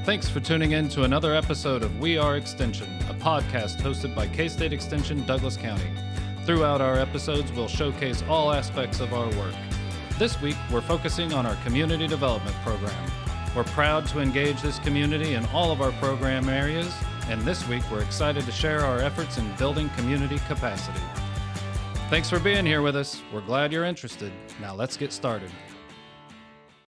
Thanks for tuning in to another episode of We Are Extension, a podcast hosted by K-State Extension, Douglas County. Throughout our episodes, we'll showcase all aspects of our work. This week, we're focusing on our community development program. We're proud to engage this community in all of our program areas, and this week, we're excited to share our efforts in building community capacity. Thanks for being here with us. We're glad you're interested. Now let's get started.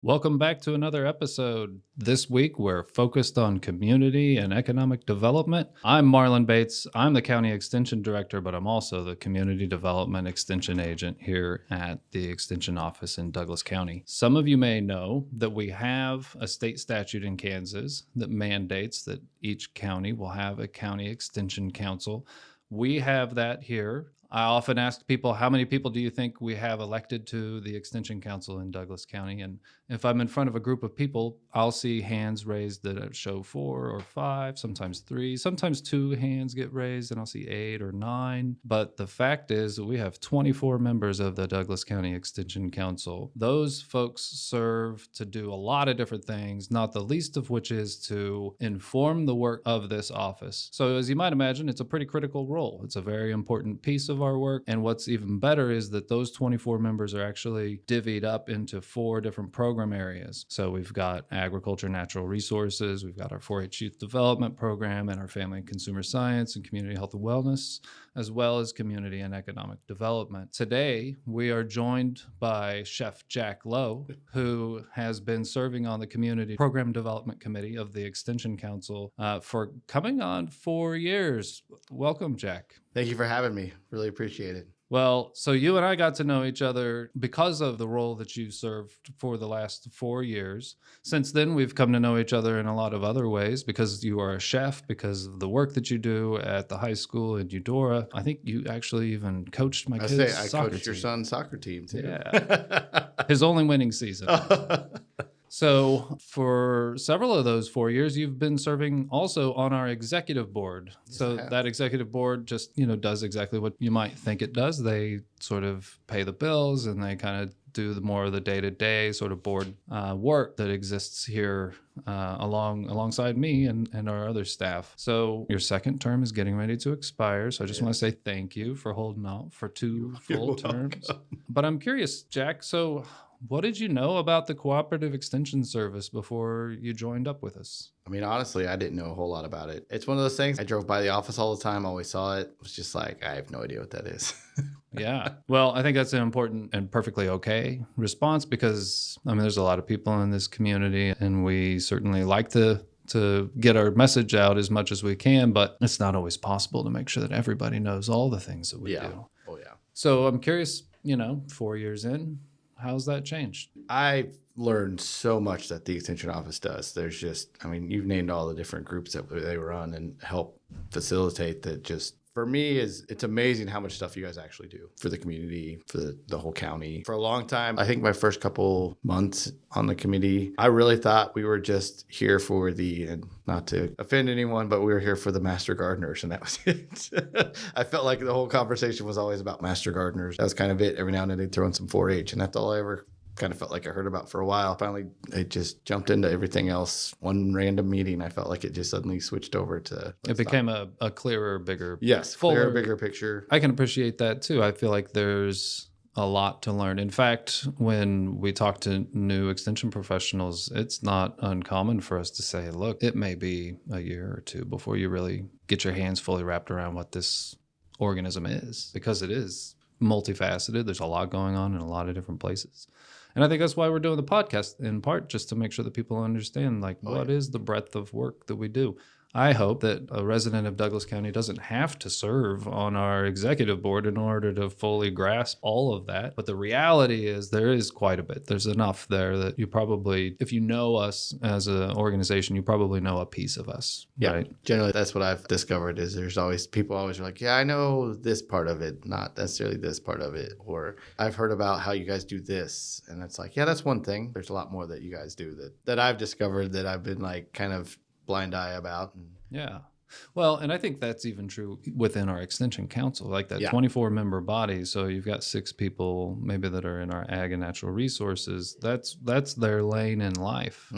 Welcome back to another episode. This week, we're focused on community and economic development. I'm Marlin Bates. I'm the County Extension Director, but I'm also the Community Development Extension Agent here at the Extension Office in Douglas County. Some of you may know that we have a state statute in Kansas that mandates that each county will have a County Extension Council. We have that here. I often ask people, how many people do you think we have elected to the Extension Council in Douglas County? And if I'm in front of a group of people, I'll see hands raised that show 4 or 5, sometimes 3, sometimes 2 hands get raised, and I'll see 8 or 9. But the fact is that we have 24 members of the Douglas County Extension Council. Those folks serve to do a lot of different things, not the least of which is to inform the work of this office. So as you might imagine, it's a pretty critical role. It's a very important piece of our work. And what's even better is that those 24 members are actually divvied up into 4 different program areas. So we've got agriculture, natural resources, we've got our 4-H youth development program, and our family and consumer science and community health and wellness, as well as community and economic development. Today, we are joined by Chef Jack Lowe, who has been serving on the Community Program Development Committee of the Extension Council for coming on 4 years. Welcome, Jack. Thank you for having me. Really appreciate it. Well, so you and I got to know each other because of the role that you served for the last 4 years. Since then, we've come to know each other in a lot of other ways because you are a chef, because of the work that you do at the high school in Eudora. I think you actually even coached my kids' soccer team. I coached your son's soccer team, too. Yeah. His only winning season. So for several of those 4 years, you've been serving also on our executive board. Yes, so that executive board just, does exactly what you might think it does. They sort of pay the bills and they kind of do more of the day-to-day sort of board work that exists here alongside me and our other staff. So your second term is getting ready to expire. So I just want to say thank you for holding out for 2 full terms. But I'm curious, Jack, so what did you know about the Cooperative Extension Service before you joined up with us? I mean, honestly, I didn't know a whole lot about it. It's one of those things. I drove by the office all the time, always saw it. Was just like, I have no idea what that is. Yeah. Well, I think that's an important and perfectly okay response because, there's a lot of people in this community and we certainly like to get our message out as much as we can, but it's not always possible to make sure that everybody knows all the things that we do. Oh, yeah. So I'm curious, 4 years in, how's that changed? I've learned so much that the Extension Office does. There's just, you've named all the different groups that they run and help facilitate that. Just for me, it's amazing how much stuff you guys actually do for the community, for the whole county. For a long time, I think my first couple months on the committee, I really thought we were just here for and not to offend anyone, but we were here for the master gardeners, and that was it. I felt like the whole conversation was always about master gardeners. That was kind of it. Every now and then they'd throw in some 4-H, and that's all I ever kind of felt like I heard about for a while. Finally, I just jumped into everything else. One random meeting, I felt like it just suddenly switched over to... It became a clearer, bigger... Yes, clearer, bigger picture. I can appreciate that too. I feel like there's a lot to learn. In fact, when we talk to new extension professionals, it's not uncommon for us to say, look, it may be a year or 2 before you really get your hands fully wrapped around what this organism is, because it is multifaceted. There's a lot going on in a lot of different places. And I think that's why we're doing the podcast, in part just to make sure that people understand, what is the breadth of work that we do. I hope that a resident of Douglas County doesn't have to serve on our executive board in order to fully grasp all of that. But the reality is there is quite a bit. There's enough there that you probably, if you know us as an organization, you probably know a piece of us. Yeah, right? Generally, that's what I've discovered is there's always, people always are like, yeah, I know this part of it, not necessarily this part of it. Or I've heard about how you guys do this. And it's like, yeah, that's one thing. There's a lot more that you guys do that I've discovered that I've been kind of blind eye about. Yeah. Well, and I think that's even true within our extension council, like that 24-member body. So you've got 6 people maybe that are in our ag and natural resources. That's their lane in life,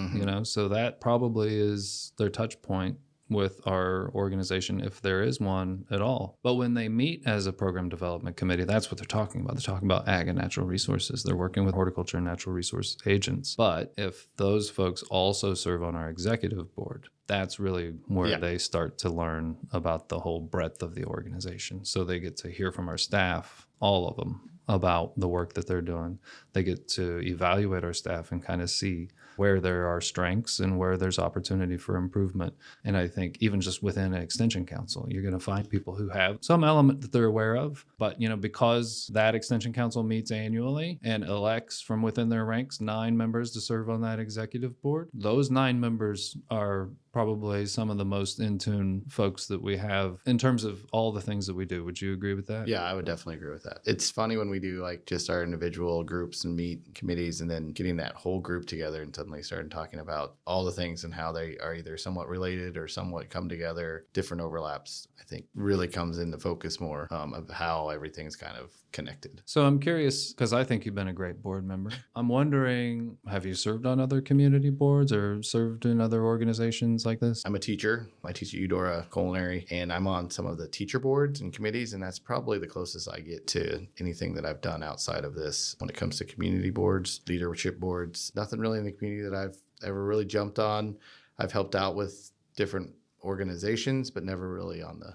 so that probably is their touch point with our organization, if there is one at all. But when they meet as a program development committee, that's what they're talking about. They're talking about ag and natural resources. They're working with horticulture and natural resource agents. But if those folks also serve on our executive board, that's really where they start to learn about the whole breadth of the organization. So they get to hear from our staff, all of them, about the work that they're doing. They get to evaluate our staff and kind of see where there are strengths and where there's opportunity for improvement. And I think even just within an extension council, you're going to find people who have some element that they're aware of. But, because that extension council meets annually and elects from within their ranks 9 members to serve on that executive board, those 9 members are probably some of the most in tune folks that we have in terms of all the things that we do. Would you agree with that? Yeah, I would definitely agree with that. It's funny when we do like just our individual groups and meet committees and then getting that whole group together and suddenly starting talking about all the things and how they are either somewhat related or somewhat come together, different overlaps, I think really comes into focus more of how everything's kind of connected. So I'm curious, because I think you've been a great board member. I'm wondering, have you served on other community boards or served in other organizations like this? I'm a teacher. I teach at Eudora Culinary, and I'm on some of the teacher boards and committees, and that's probably the closest I get to anything that I've done outside of this when it comes to community boards, leadership boards. Nothing really in the community that I've ever really jumped on. I've helped out with different organizations, but never really on the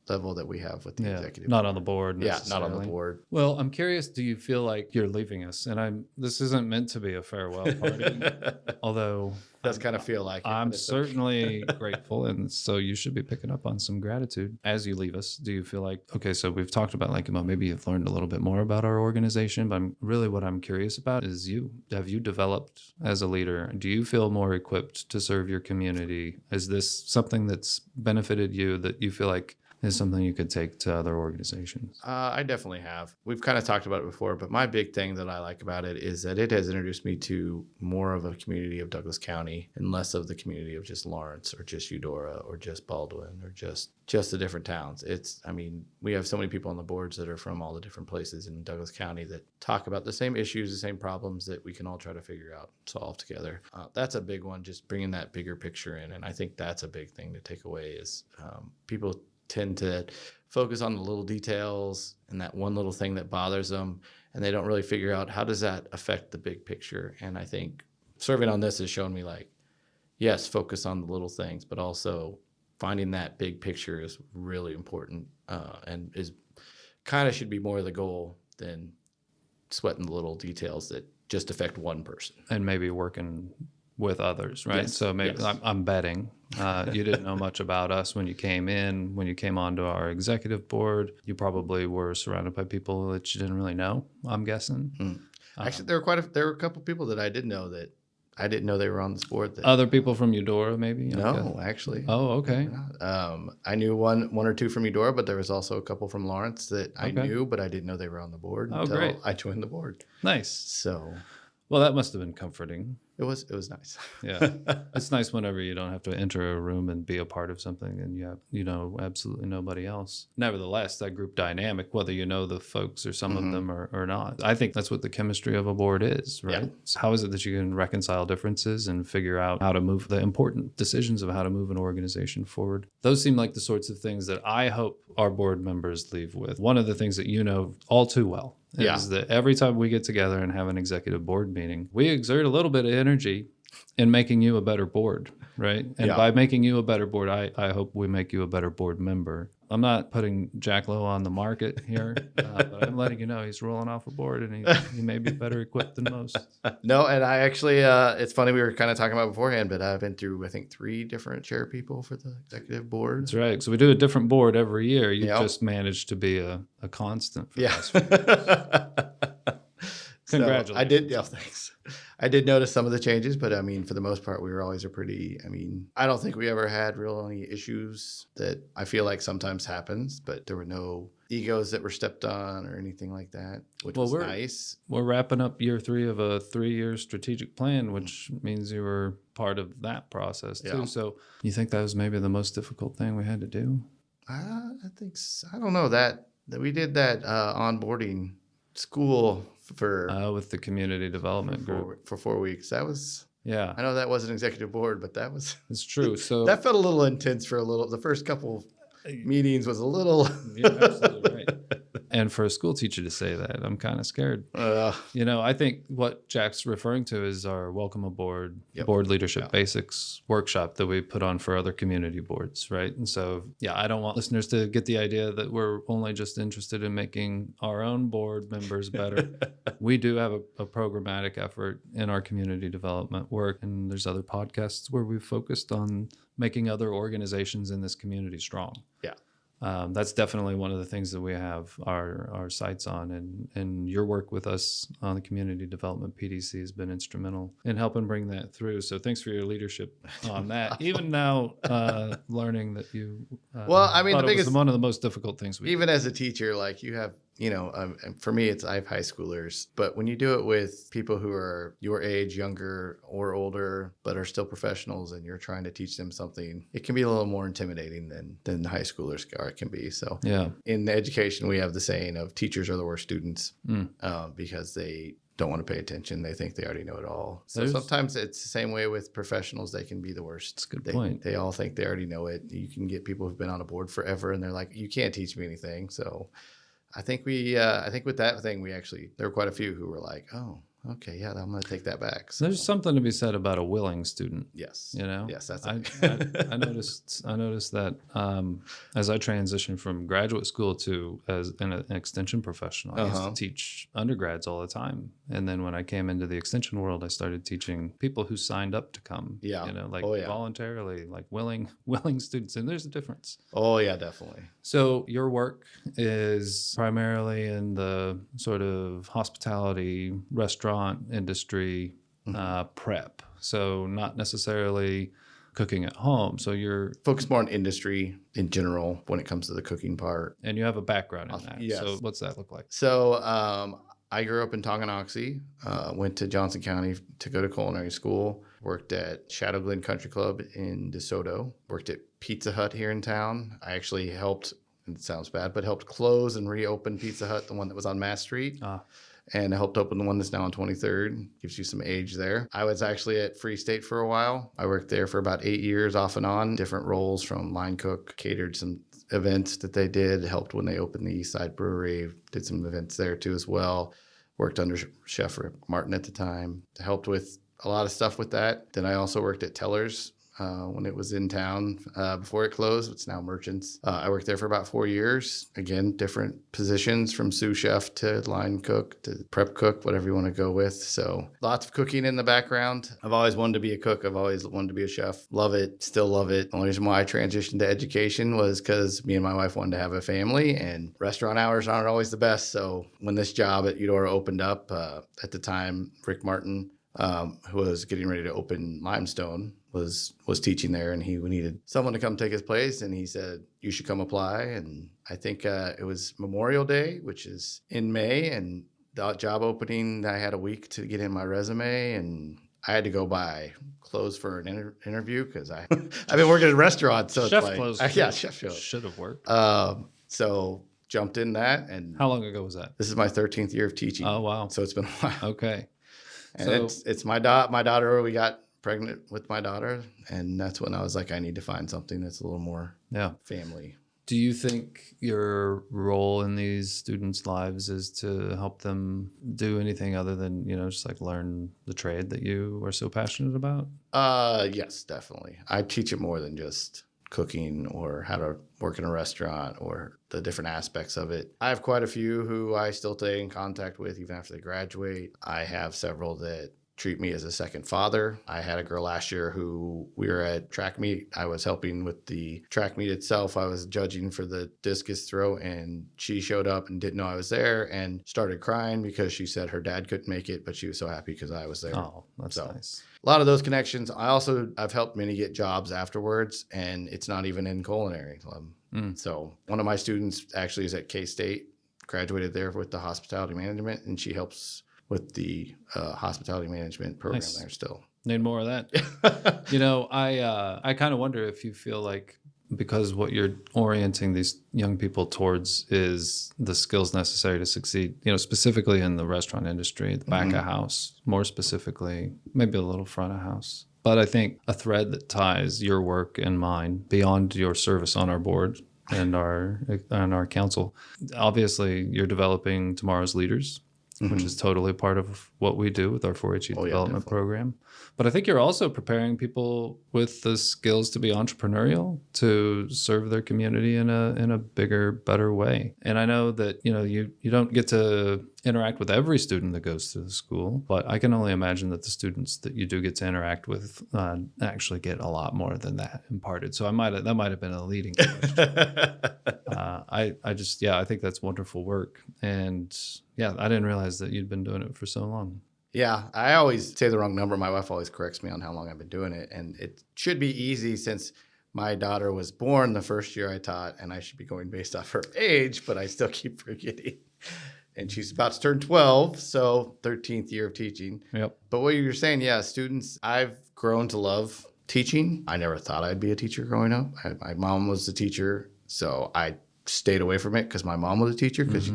level that we have with the executive not board. on the board. Yeah, not on the board. Well, I'm curious, do you feel like you're leaving us? And this isn't meant to be a farewell party, although it does kind of feel like it. I'm certainly grateful. And so you should be picking up on some gratitude as you leave us. Do you feel like, okay, so we've talked about maybe you've learned a little bit more about our organization, but what I'm curious about is have you developed as a leader? Do you feel more equipped to serve your community? Is this something that's benefited you that you feel like is something you could take to other organizations? I definitely have. We've kind of talked about it before, but my big thing that I like about it is that it has introduced me to more of a community of Douglas County and less of the community of just Lawrence or just Eudora or just Baldwin or just the different towns. We have so many people on the boards that are from all the different places in Douglas County that talk about the same issues, the same problems that we can all try to figure out, solve together. That's a big one, just bringing that bigger picture in. And I think that's a big thing to take away is people tend to focus on the little details and that one little thing that bothers them, and they don't really figure out how does that affect the big picture. And I think serving on this has shown me yes, focus on the little things, but also finding that big picture is really important and is kind of should be more the goal than sweating the little details that just affect one person. And maybe working with others, right? Yes. So maybe I'm betting you didn't know much about us when you came in. When you came onto our executive board, you probably were surrounded by people that you didn't really know, I'm guessing. Actually, there were a couple people that I did know that I didn't know they were on this board. Other people from Eudora, maybe? No, actually. Oh, okay. I knew one or two from Eudora, but there was also a couple from Lawrence that I knew, but I didn't know they were on the board until great. I joined the board. Nice. So, well, that must have been comforting. It was nice. Yeah. It's nice whenever you don't have to enter a room and be a part of something and you have, absolutely nobody else. Nevertheless, that group dynamic, whether you know the folks or some of them or not, I think that's what the chemistry of a board is, right? Yeah. So how is it that you can reconcile differences and figure out how to move the important decisions of how to move an organization forward? Those seem like the sorts of things that I hope our board members leave with. One of the things that you know all too well is that every time we get together and have an executive board meeting, we exert a little bit of energy in making you a better board, right? And by making you a better board, I hope we make you a better board member. I'm not putting Jack Lowe on the market here, but I'm letting you know he's rolling off a board and he may be better equipped than most. No, and I actually, it's funny, we were kind of talking about beforehand, but I've been through, I think, 3 different chair people for the executive board. That's right. So we do a different board every year. You just managed to be a constant for us. Congratulations. So I did, thanks. I did notice some of the changes, but for the most part, we were always I don't think we ever had any issues that I feel like sometimes happens, but there were no egos that were stepped on or anything like that, which was nice. We're wrapping up year 3 of a 3-year strategic plan, which means you were part of that process too. So you think that was maybe the most difficult thing we had to do? I think so. I don't know that we did that onboarding school for with the community development group for 4 weeks. That was I know that wasn't executive board, but that was it's true. So that felt a little intense for a little. The first couple meetings was a little. You're absolutely right. And for a school teacher to say that, I'm kind of scared. I think what Jack's referring to is our Welcome Aboard Board Leadership Basics workshop that we put on for other community boards, right? And so, I don't want listeners to get the idea that we're only just interested in making our own board members better. We do have a programmatic effort in our community development work, and there's other podcasts where we've focused on making other organizations in this community strong. Yeah. That's definitely one of the things that we have our sights on, and your work with us on the community development PDC has been instrumental in helping bring that through. So thanks for your leadership on that. Even now, learning that you the biggest, was one of the most difficult things we even did. As a teacher, like you have. For me, I have high schoolers, but when you do it with people who are your age, younger or older, but are still professionals, and you're trying to teach them something, it can be a little more intimidating than high schoolers can be. So in education, we have the saying of teachers are the worst students because they don't want to pay attention. They think they already know it all. So sometimes it's the same way with professionals. They can be the worst. That's a good point. They all think they already know it. You can get people who've been on a board forever, and they're like, you can't teach me anything. So I think with that thing, there were quite a few who were like, oh, okay, yeah, I'm going to take that back. So, there's something to be said about a willing student. Yes. Yes, that's I noticed that as I transitioned from graduate school to as an extension professional, I used to teach undergrads all the time. And then when I came into the extension world, I started teaching people who signed up to come, voluntarily, like willing students. And there's a difference. Oh, yeah, definitely. So your work is primarily in the sort of hospitality, restaurant industry prep. So not necessarily cooking at home. So you're focused more on industry in general when it comes to the cooking part. And you have a background in that. Yes. So what's that look like? So I grew up in Tonganoxie, went to Johnson County to go to culinary school, worked at Shadow Glen Country Club in DeSoto, worked at Pizza Hut here in town. I actually helped, it sounds bad, but helped close and reopen Pizza Hut, the one that was on Mass Street. And I helped open the one that's now on 23rd. Gives you some age there. I was actually at Free State for a while. I worked there for about 8 years off and on, different roles from line cook, catered some events that they did, helped when they opened the East Side Brewery, did some events there too as well. Worked under Chef Rick Martin at the time, helped with a lot of stuff with that. Then I also worked at Teller's when it was in town before it closed. It's now Merchants. I worked there for about 4 years. Again, different positions from sous chef to line cook to prep cook, whatever you want to go with. So lots of cooking in the background. I've always wanted to be a cook. I've always wanted to be a chef. Love it. Still love it. The only reason why I transitioned to education was because me and my wife wanted to have a family, and restaurant hours aren't always the best. So when this job at Eudora opened up, at the time, Rick Martin, who was getting ready to open Limestone, was teaching there, and he needed someone to come take his place, and he said, you should come apply. And I think it was Memorial Day, which is in May, and the job opening, I had a week to get in my resume, and I had to go buy clothes for an interview because I've been working in restaurants, so chef it's like clothes chef clothes should have worked. So jumped in that. And how long ago was that? This is my 13th year of teaching. Oh wow! So it's been a while. Okay. And so, it's my daughter. We got pregnant with my daughter, and that's when I was like, I need to find something that's a little more family. Do you think your role in these students' lives is to help them do anything other than, just like learn the trade that you are so passionate about? Yes, definitely. I teach it more than just cooking or how to work in a restaurant or the different aspects of it. I have quite a few who I still stay in contact with even after they graduate. I have several that treat me as a second father. I had a girl last year who we were at track meet. I was helping with the track meet itself. I was judging for the discus throw, and she showed up and didn't know I was there and started crying because she said her dad couldn't make it, but she was so happy because I was there. Oh, that's nice. A lot of those connections. I've helped many get jobs afterwards, and it's not even in culinary. So one of my students actually is at K-State, graduated there with the hospitality management, and she helps with the hospitality management program there still. Need more of that. You know, I kind of wonder if you feel like, because what you're orienting these young people towards is the skills necessary to succeed, you know, specifically in the restaurant industry, the back of house, more specifically, maybe a little front of house. But I think a thread that ties your work and mine beyond your service on our board and our council, obviously you're developing tomorrow's leaders, which is totally part of what we do with our 4-H development program. But I think you're also preparing people with the skills to be entrepreneurial, to serve their community in a bigger, better way. And I know that, you know, you don't get to interact with every student that goes through the school, but I can only imagine that the students that you do get to interact with actually get a lot more than that imparted. So that might have been a leading question. I think that's wonderful work. And yeah, I didn't realize that you'd been doing it for so long. Yeah, I always say the wrong number. My wife always corrects me on how long I've been doing it. And it should be easy since my daughter was born the first year I taught, and I should be going based off her age, but I still keep forgetting. And she's about to turn 12, so 13th year of teaching. Yep. But what you're saying, yeah, students, I've grown to love teaching. I never thought I'd be a teacher growing up. My mom was a teacher, so I stayed away from it because my mom was a teacher, because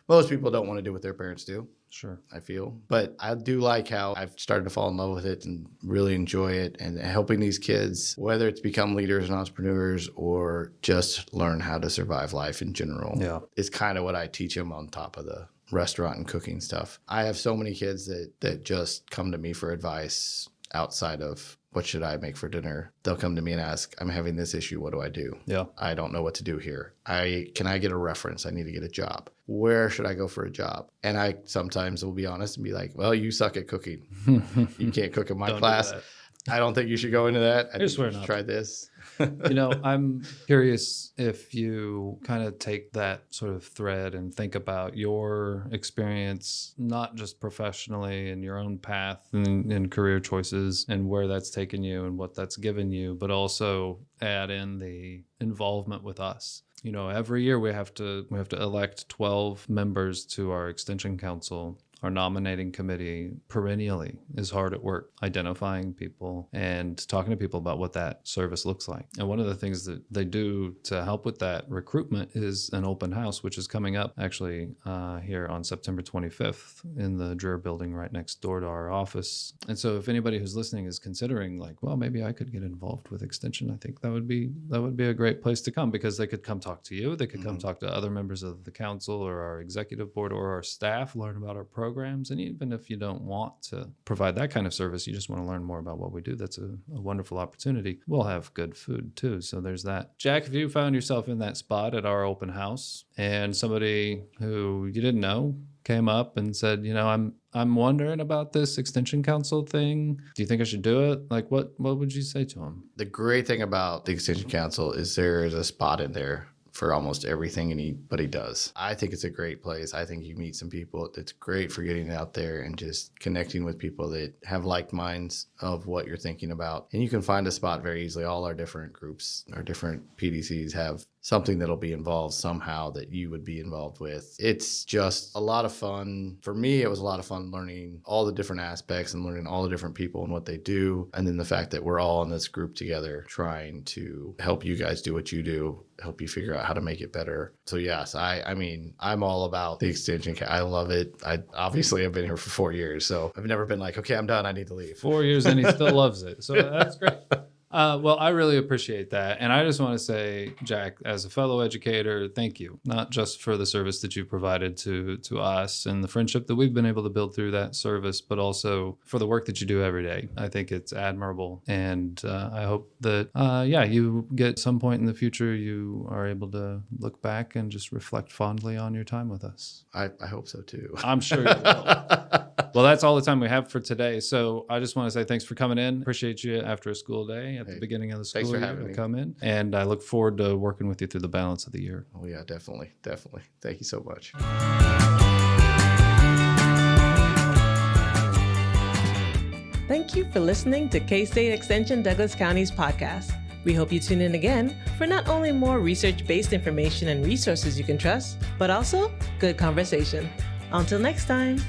most people don't want to do what their parents do. Sure. I feel. But I do like how I've started to fall in love with it and really enjoy it, and helping these kids, whether it's become leaders and entrepreneurs or just learn how to survive life in general. Yeah. Is kind of what I teach them on top of the restaurant and cooking stuff. I have so many kids that just come to me for advice outside of what should I make for dinner. They'll come to me and ask, I'm having this issue. What do I do? Yeah. I don't know what to do here. Can I get a reference? I need to get a job. Where should I go for a job? And I sometimes will be honest and be like, well, you suck at cooking. You can't cook in my class. I don't think you should go into that. I think swear you should not. try this. You know, I'm curious if you kind of take that sort of thread and think about your experience, not just professionally in your own path and career choices and where that's taken you and what that's given you, but also add in the involvement with us. You know, every year we have to elect 12 members to our extension council. Our nominating committee perennially is hard at work identifying people and talking to people about what that service looks like. And one of the things that they do to help with that recruitment is an open house, which is coming up actually here on September 25th in the Dreher building right next door to our office. And so if anybody who's listening is considering like, well, maybe I could get involved with extension, I think that would be a great place to come, because they could come talk to you. They could come talk to other members of the council or our executive board or our staff, learn about our programs. And even if you don't want to provide that kind of service, you just want to learn more about what we do, that's a wonderful opportunity. We'll have good food too, so there's that. Jack, if you found yourself in that spot at our open house and somebody who you didn't know came up and said, you know, I'm wondering about this extension council thing, do you think I should do it? Like, what would you say to him? The great thing about the extension council is there is a spot in there for almost everything anybody does. I think it's a great place. I think you meet some people. It's great for getting out there and just connecting with people that have like minds of what you're thinking about. And you can find a spot very easily. All our different groups, our different PDCs have something that'll be involved somehow that you would be involved with. It's just a lot of fun. For me, it was a lot of fun learning all the different aspects and learning all the different people and what they do. And then the fact that we're all in this group together trying to help you guys do what you do, help you figure out how to make it better. So yes, I mean, I'm all about the extension. I love it. Obviously I've been here for 4 years, so I've never been like, okay, I'm done, I need to leave. 4 years and he still loves it. So that's great. Well, I really appreciate that. And I just want to say, Jack, as a fellow educator, thank you, not just for the service that you provided to us and the friendship that we've been able to build through that service, but also for the work that you do every day. I think it's admirable. And I hope that, you get some point in the future, you are able to look back and just reflect fondly on your time with us. I hope so too. I'm sure you will. Well, that's all the time we have for today. So I just want to say thanks for coming in. Appreciate you after a school day at the beginning of the school year to come in. And I look forward to working with you through the balance of the year. Oh, yeah, definitely. Definitely. Thank you so much. Thank you for listening to K-State Extension Douglas County's podcast. We hope you tune in again for not only more research-based information and resources you can trust, but also good conversation. Until next time.